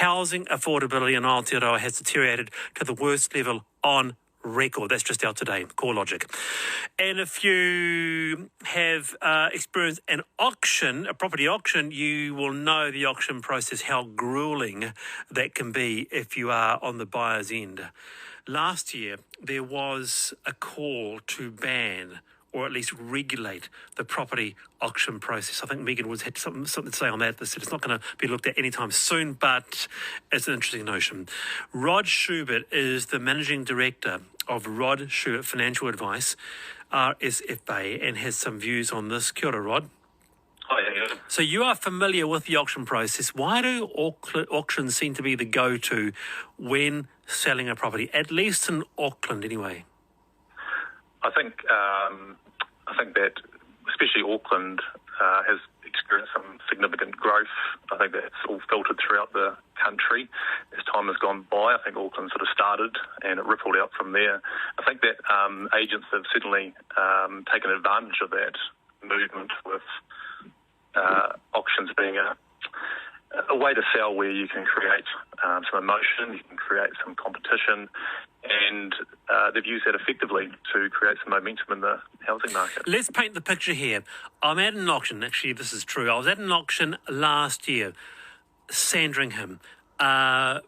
housing affordability in Aotearoa has deteriorated to the worst level on record. That's just out today, CoreLogic. And if you have experienced an auction, a property auction, you will know the auction process, how grueling that can be if you are on the buyer's end. Last year, there was a call to ban or at least regulate the property auction process. I think Megan Woods had something to say on that. They said it's not going to be looked at anytime soon, but it's an interesting notion. Rod Schubert is the Managing Director of Rod Schubert Financial Advice, RSFA, and has some views on this. Kia ora, Rod. Hi. So you are familiar with the auction process. Why do auctions seem to be the go-to when selling a property, at least in Auckland anyway? I think that especially Auckland has experienced some significant growth. I think that's all filtered throughout the country as time has gone by. I think Auckland sort of started and it rippled out from there. I think that agents have certainly taken advantage of that movement with auctions being a way to sell where you can create some emotion, you can create some competition, and they've used that effectively to create some momentum in the housing market. Let's paint the picture here. I'm at an auction. Actually, this is true. I was at an auction last year, Sandringham. The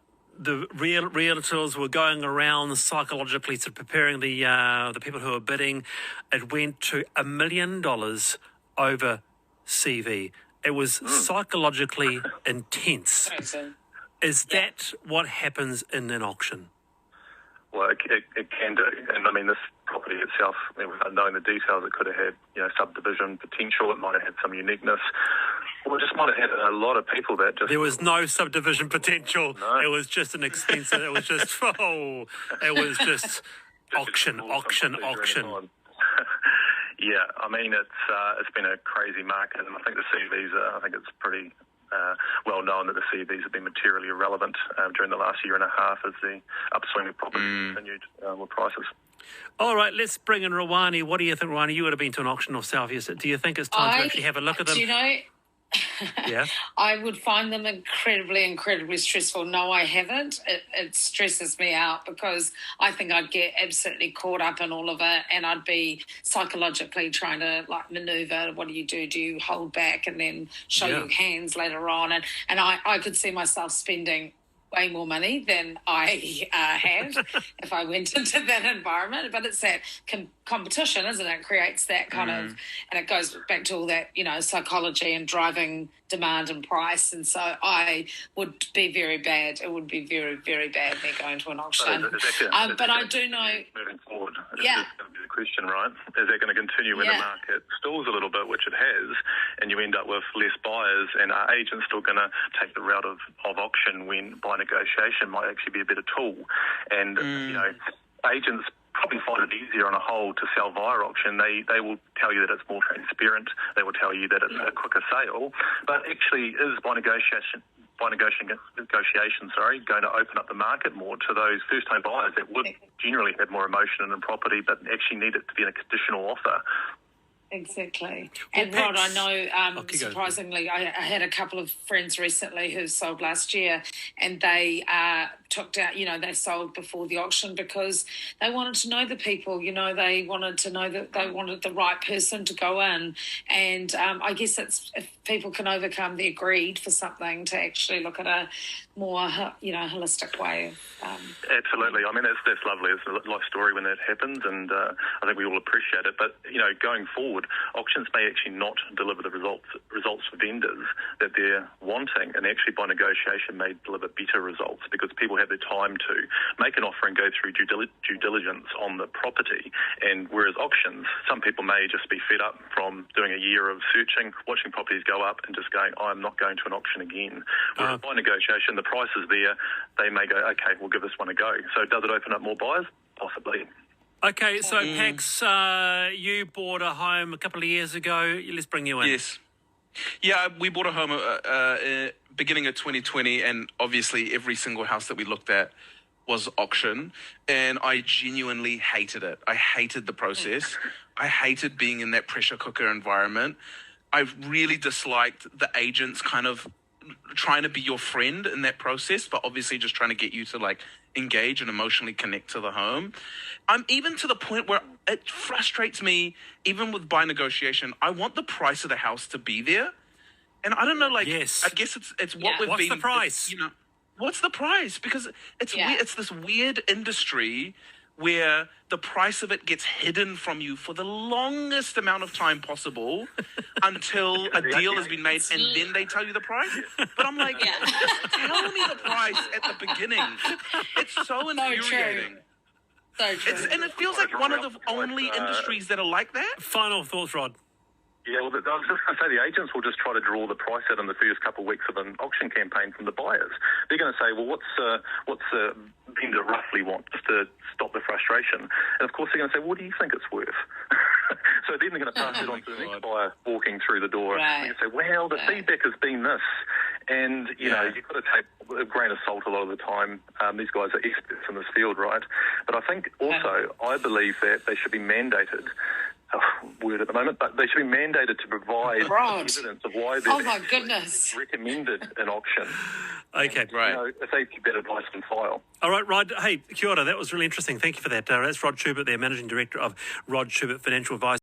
realtors were going around psychologically sort of preparing the people who were bidding. It went to $1 million over CV. It was psychologically intense. Is that what happens in an auction? Well, it can do. And I mean, this property itself, without knowing the details, it could have had, subdivision potential. It might have had some uniqueness. Or it just might have had a lot of people that just... There was no subdivision potential. No. It was just an expensive... It was just... auction. Yeah, I mean, it's been a crazy market, and I think the CVs it's pretty well known that the CVs have been materially irrelevant during the last year and a half as the upswing of property continued with prices. All right, let's bring in Rawani. What do you think, Rawani? You would have been to an auction yourself. Do you think it's time to actually have a look at them? Do you know... Yeah. I would find them incredibly stressful. No, I haven't. It stresses me out because I think I'd get absolutely caught up in all of it, and I'd be psychologically trying to maneuver. What do? Do you hold back and then show your hands later on? And I could see myself spending way more money than I had if I went into that environment. But it's that competition, isn't it? Creates that kind of, and it goes back to all that, psychology and driving demand and price. And so I would be very bad. It would be very, very bad me going to an auction. But I do know... Moving forward, it's going to be the question, right? Is that going to continue when the market stalls a little bit, which it has, and you end up with less buyers, and are agents still going to take the route of auction when by negotiation might actually be a better tool? And, agents probably find it easier on a whole to sell via auction. They will tell you that it's more transparent. They will tell you that it's a quicker sale. But actually, is by negotiation, going to open up the market more to those first-time buyers that would generally have more emotion in the property, but actually need it to be a conditional offer? Exactly. And Rod, I know, surprisingly, I had a couple of friends recently who sold last year, and they took down, they sold before the auction because they wanted to know the people, they wanted to know that they wanted the right person to go in. And I guess it's if people can overcome their greed for something to actually look at a more, holistic way of... Absolutely. I mean, that's lovely. It's a life story when that happens, and I think we all appreciate it. But, going forward, auctions may actually not deliver the results for vendors that they're wanting, and actually by negotiation may deliver better results because people have the time to make an offer and go through due diligence on the property. And whereas auctions, some people may just be fed up from doing a year of searching, watching properties go up and just going, I'm not going to an auction again. Whereas by negotiation, the price is there. They may go, okay, we'll give this one a go. So does it open up more buyers? Possibly. Okay, so Pax, you bought a home a couple of years ago. Let's bring you in. Yes. Yeah, we bought a home beginning of 2020, and obviously every single house that we looked at was auction, and I genuinely hated it. I hated the process. I hated being in that pressure cooker environment. I really disliked the agents kind of trying to be your friend in that process, but obviously just trying to get you to like engage and emotionally connect to the home. I'm even to the point where it frustrates me, even with buy negotiation. I want the price of the house to be there. And I don't know, like, Yes. I guess it's what we've What's been... the price? You know, what's the price? Because it's weird, it's this weird industry where the price of it gets hidden from you for the longest amount of time possible until a deal has been made, and then they tell you the price. But I'm like, just tell me the price at the beginning. It's so infuriating. So true. And it feels like one of the only industries that are like that. Final thoughts, Rod. Yeah, well, I was just going to say the agents will just try to draw the price out in the first couple of weeks of an auction campaign from the buyers. They're going to say, well, what's the vendor roughly want, just to stop the frustration? And of course, they're going to say, what do you think it's worth? So then they're going to pass it on to the next buyer walking through the door. Right. And they say, well, the feedback has been this. And, you know, you've got to take a grain of salt a lot of the time. These guys are experts in this field, right? But I think also, I believe that they should be mandated, word at the moment, but they should be mandated to provide evidence of why they're recommended an auction. Okay. Right. You know, if they keep that advice on file. All right, Rod. Hey, kia ora. That was really interesting. Thank you for that. That's Rod Schubert, there, Managing Director of Rod Schubert Financial Advice.